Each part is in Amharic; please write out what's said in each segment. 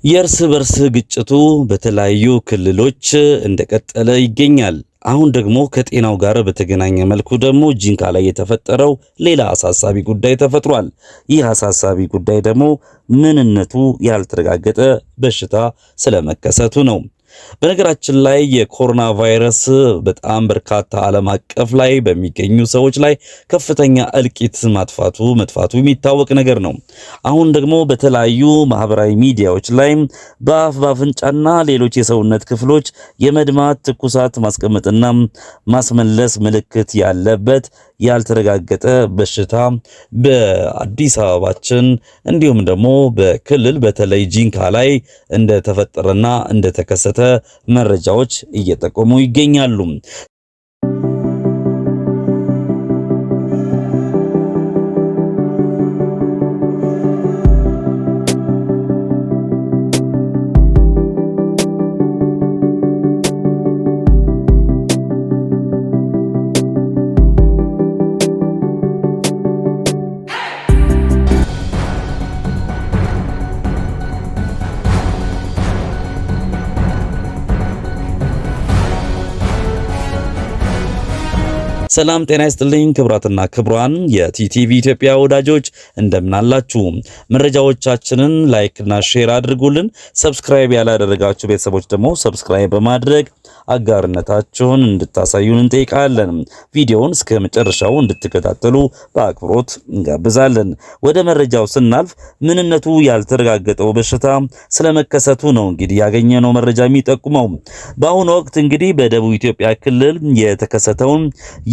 የእርስ በርስ ግጭቱ በተለያዩ ክልሎች እንደቀጠለ ይገኛል። አሁን ደግሞ ከጤናው ጋር በተገናኘ መልኩ ደግሞ ጂንካ ላይ የተፈጠረው ሌላ አሳሳቢ ጉዳይ ተፈጥሯል። ይህ አሳሳቢ ጉዳይ ደግሞ ምንነቱ ያልተረጋገጠ በሽታ ስለመከሰቱ ነው። በነገራችን ላይ የኮሮና ቫይረስ በጣም በርካታ ዓለም አቀፍ ላይ በሚገኙ ሰዎች ላይ ከፍተኛ እልቂት መጥፋቱ የሚታወቅ ነገር ነው። አሁን ደግሞ በተለያዩ ማህበራዊ ሚዲያዎች ላይ በአፍንጫና ሌሎች የሰውነት ክፍሎች የመድማት፣ ትኩሳት፣ ማስቀመጥና ማስመለስ ምልክት ያለበት ያልተረጋገጠ በሽታ በአዲስ አበባችን እንዲሁም ደግሞ በክልል በተለይ ጂንካ ላይ እንደተፈጠረና እንደተከሰተ መረጃዎች እየጠቆሙ ይገኛሉ። ሰላም ጤና ይስጥልኝ ክብራትና ክብሯን የቲቲቪ ኢትዮጵያ ወዳጆች እንደምናላችሁ። መረጃዎቻችንን ላይክ እና ሼር አድርጉልን። ሰብስክራይብ ያላደረጋችሁ ቤተሰቦች ደግሞ ሰብስክራይብ በማድረግ አጋርነታችሁን እንድታሳዩን እንጠይቃለን። ቪዲዮውን እስከ መጨረሻው እንድትከታተሉ በአክብሮት እንጋብዛለን። ወደ መረጃው ስናልፍ ምንነቱ ያልተረጋገጠው በሽታ ስለመከሰቱ ነው እንግዲህ ያገኘነው መረጃ የሚጠቁመው። በአሁኑ ወቅት እንግዲህ በደቡብ ኢትዮጵያ ክልል የተከሰተውን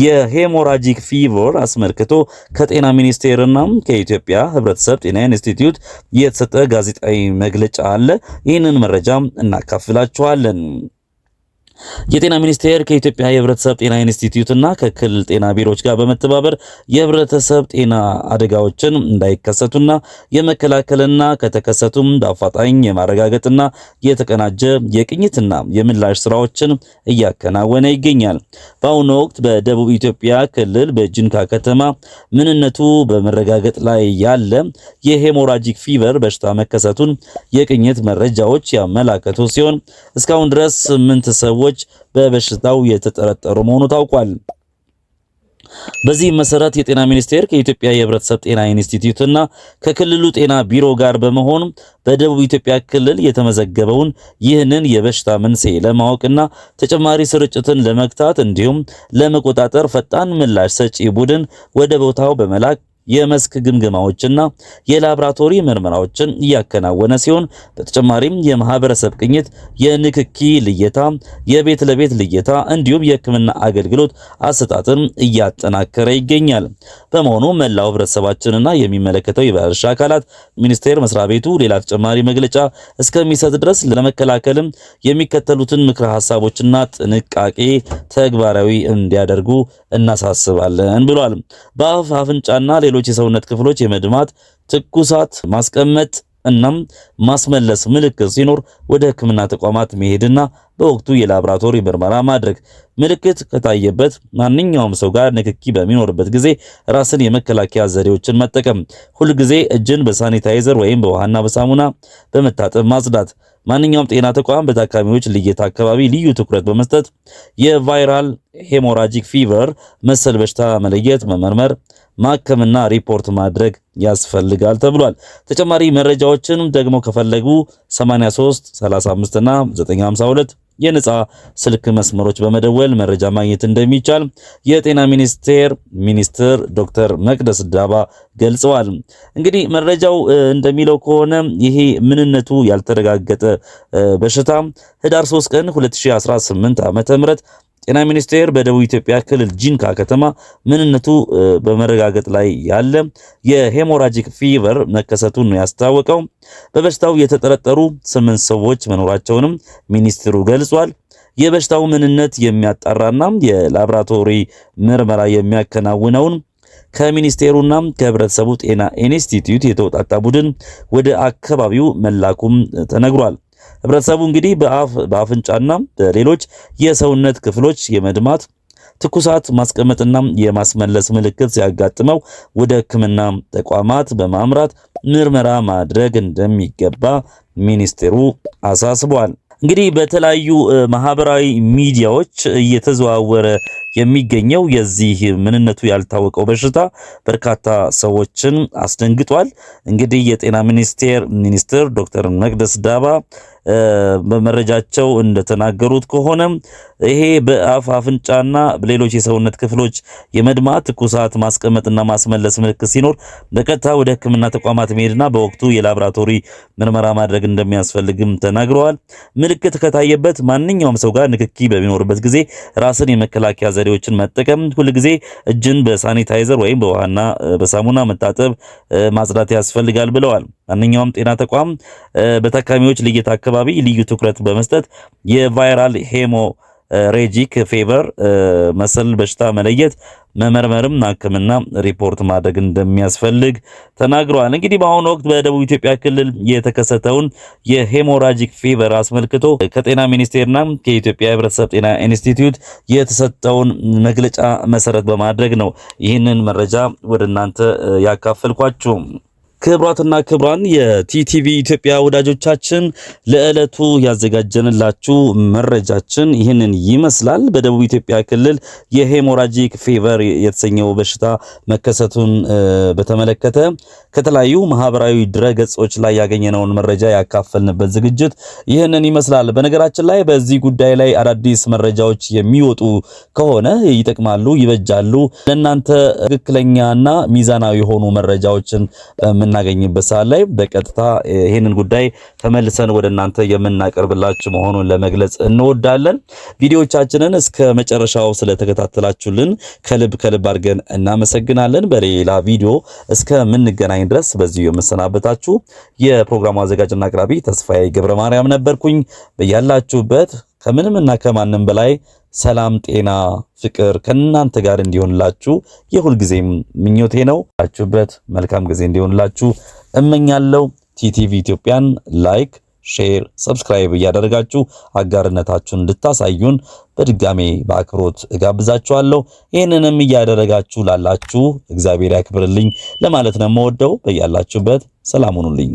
የሄሞራጂክ ፊቨር አስመልክቶ ከጤና ሚኒስቴርና ከኢትዮጵያ ሕብረተሰብ ጤና ኢንስቲትዩት የተሰጠ ጋዜጣዊ መግለጫ አለ። ይህንን መረጃ እናካፍላችኋለን። የጤና ሚኒስቴር ከኢትዮጵያ የህብረተሰብ ጤና ኢንስቲትዩት እና ከክልል ጤና ቢሮዎች ጋር በመተባበር የህብረተሰብ ጤና አደጋዎችን እንዳይከሰቱና የመከላከልና ከተከሰቱም በአፋጣኝ የማረጋገጥና የተቀናጀ የቅኝትና የምላሽ ስራዎችን እያከናወነ ይገኛል። በአሁኑ ወቅት በደቡብ ኢትዮጵያ ክልል በጂንካ ከተማ ምንነቱ በመረጋገጥ ላይ ያለ የሄሞራጂክ ፊቨር በሽታ መከሰቱን የቅኝት መረጃዎች ያመላከቱ ሲሆን እስካሁን ድረስ 8 ሰዎች በበሽታው የተጠረጠሩ መሆኑ ታውቋል። በዚህ መሰረት የጤና ሚኒስቴር ከኢትዮጵያ የህብረተሰብ ጤና ኢንስቲትዩት እና ከክልሉ ጤና ቢሮ ጋር በመሆን በደቡብ ኢትዮጵያ ክልል የተመዘገበውን ይህንን የበሽታ መንስኤ ለማወቅና ተጨማሪ ስርጭትን ለመግታት እንዲሁም ለመቆጣጠር ፈጣን ምላሽ ሰጪ ቡድን ወደ ቦታው በመላክ የመስክ ግምገማዎችና የላብራቶሪ ምርመራዎችን እያከናወነ ሲሆን በተጨማሪም የማህበረሰብ ቅኝት፣ የንክኪ ልየታ፣ የቤት ለቤት ልየታ እንዲሁም የሕክምና አገልግሎት አሰጣጥን እያጠናከረ ይገኛል። በመሆኑ መላው ህብረተሰባችንና የሚመለከተው የባለድርሻ አካላት ሚኒስቴር መስሪያ ቤቱ ሌላ ተጨማሪ መግለጫ እስከሚሰጥ ድረስ ለመከላከልም የሚከተሉትን ምክረ ሀሳቦችና ጥንቃቄ ተግባራዊ እንዲያደርጉ እናሳስባለን ብሏል። በአፍ አፍንጫና ሌሎች የሰውነት ክፍሎች የመድማት፣ ትኩሳት፣ ማስቀመጥ እናም ማስመለስ ምልክት ሲኖር ወደ ሕክምና ተቋማት መሄድና በወቅቱ የላብራቶሪ ምርመራ ማድረግ። ምልክት ከታየበት ማንኛውም ሰው ጋር ንክኪ በሚኖርበት ጊዜ ራስን የመከላከያ ዘዴዎችን መጠቀም፣ ሁል ጊዜ እጅን በሳኒታይዘር ወይም በውሃና በሳሙና በመታጠብ ማጽዳት። ማንኛውም ጤና ተቋም በታካሚዎች ልየታ አካባቢ ልዩ ትኩረት በመስጠት የቫይራል ሄሞራጂክ ፊቨር መሰል በሽታ መለየት፣ መመርመር፣ ማከምና ሪፖርት ማድረግ ያስፈልጋል ተብሏል። ተጨማሪ መረጃዎችን ደግሞ ከፈለጉ 83 35 እና 952 የነጻ ስልክ መስመሮች በመደወል መረጃ ማግኘት እንደሚቻል የጤና ሚኒስትር ዶክተር መቅደስ ዳባ ገልጸዋል። እንግዲህ መረጃው እንደሚለው ከሆነ ይሄ ምንነቱ ያልተረጋገጠ በሽታ ህዳር 3 ቀን 2018 ዓ.ም ጤና ሚኒስቴር በደቡብ ኢትዮጵያ ክልል ጂንካ ከተማ ምንነቱ በመረጋገጥ ላይ ያለ የሄሞራጂክ ፊቨር መከሰቱን ነው ያስታወቀው። በበሽታው የተጠረጠሩ 8 ሰዎች መኖራቸውንም ሚኒስትሩ ገልጿል። የበሽታው ምንነት የሚያጣራና የላብራቶሪ ምርመራ የሚያከናውነውን ከሚኒስቴሩና ከህብረተሰቡ ጤና ኢንስቲትዩት የተወጣጣ ቡድን ወደ አካባቢው መላኩም ተነግሯል። ህብረተሰቡ እንግዲህ በአፍንጫና በሌሎች የሰውነት ክፍሎች የመድማት፣ ትኩሳት፣ ማስቀመጥና የማስመለስ ምልክት ሲያጋጥመው ወደ ሕክምና ተቋማት በማምራት ምርመራ ማድረግ እንደሚገባ ሚኒስቴሩ አሳስቧል። እንግዲህ በተለያዩ ማህበራዊ ሚዲያዎች እየተዘዋወረ የሚገኘው የዚህ ምንነቱ ያልታወቀው በሽታ በርካታ ሰዎችን አስደንግጧል። እንግዲህ የጤና ሚኒስትር ዶክተር መቅደስ ዳባ በመረጃቸው እንደተናገሩት ከሆነ ይሄ በአፍ አፍንጫና በሌሎች የሰውነት ክፍሎች የመድማት ትኩሳት ማስቀመጥና ማስመለስ ምልክት ሲኖር በቀጥታ ወደ ሕክምና ተቋማት መሄድና በወቅቱ የላቦራቶሪ ምርመራ ማድረግ እንደሚያስፈልግም ተናግረዋል። ምልክት ከታየበት ማንኛውም ሰው ጋር ንክኪ በሚኖርበት ጊዜ ራስን የመከላከያ ዘዴዎችን መጠቀም፣ ሁል ጊዜ እጅን በሳኒታይዘር ወይም በውሃና በሳሙና መታጠብ፣ ማጽዳት ያስፈልጋል ብለዋል። ማንኛውም ጤና ተቋም በታካሚዎች ልየታ አካባቢ ልዩ ትኩረት በመስጠት የቫይራል ሄሞሬጂክ ፌቨር መሰል በሽታ መለየት፣ መመርመርም ሕክምና ሪፖርት ማድረግ እንደሚያስፈልግ ተናግረዋል። እንግዲህ በአሁኑ ወቅት በደቡብ ኢትዮጵያ ክልል የተከሰተውን የሄሞራጂክ ፌቨር አስመልክቶ ከጤና ሚኒስቴርና ከኢትዮጵያ ሕብረተሰብ ጤና ኢንስቲትዩት የተሰጠውን መግለጫ መሰረት በማድረግ ነው ይህንን መረጃ ወደ እናንተ ያካፈልኳችሁ። ክቡራትና ክቡራን የቲቲቪ ኢትዮጵያ ወዳጆቻችን ለዕለቱ ያዘጋጀንላችሁ መረጃችን ይህንን ይመስላል። በደቡብ ኢትዮጵያ ክልል የሄሞራጂክ ፌቨር የተሰኘው በሽታ መከሰቱን በተመለከተ ከተለያዩ ማህበራዊ ድረገጾች ላይ ያገኘነውን መረጃ ያካፈልንበት ዝግጅት ይህንን ይመስላል። በነገራችን ላይ በዚህ ጉዳይ ላይ አዳዲስ መረጃዎች የሚወጡ ከሆነ ይጠቅማሉ፣ ይበጃሉ፣ ለእናንተ ትክክለኛና ሚዛናዊ የሆኑ መረጃዎችን የምናገኝበት ሰዓት ላይ በቀጥታ ይሄንን ጉዳይ ተመልሰን ወደ እናንተ የምናቀርብላችሁ መሆኑን ለመግለጽ እንወዳለን። ቪዲዮዎቻችንን እስከ መጨረሻው ስለተከታተላችሁልን ከልብ አድርገን እናመሰግናለን። በሌላ ቪዲዮ እስከምንገናኝ ድረስ በዚሁ የምሰናበታችሁ የፕሮግራሙ አዘጋጅና አቅራቢ ተስፋዬ ገብረ ማርያም ነበርኩኝ። በያላችሁበት ከምንምና ከማንም በላይ ሰላም፣ ጤና፣ ፍቅር ከእናንተ ጋር እንዲሆንላችሁ የሁል ጊዜም ምኞቴ ነው። አችሁበት መልካም ጊዜ እንዲሆንላችሁ እመኛለሁ። ቲቲቪ ኢትዮጵያን ላይክ፣ ሼር፣ ሰብስክራይብ እያደረጋችሁ አጋርነታችሁን እንድታሳዩን በድጋሜ በአክብሮት እጋብዛችኋለሁ። ይህንንም እያደረጋችሁ ላላችሁ እግዚአብሔር ያክብርልኝ ለማለት ነው የምወደው። በያላችሁበት ሰላም ሁኑልኝ።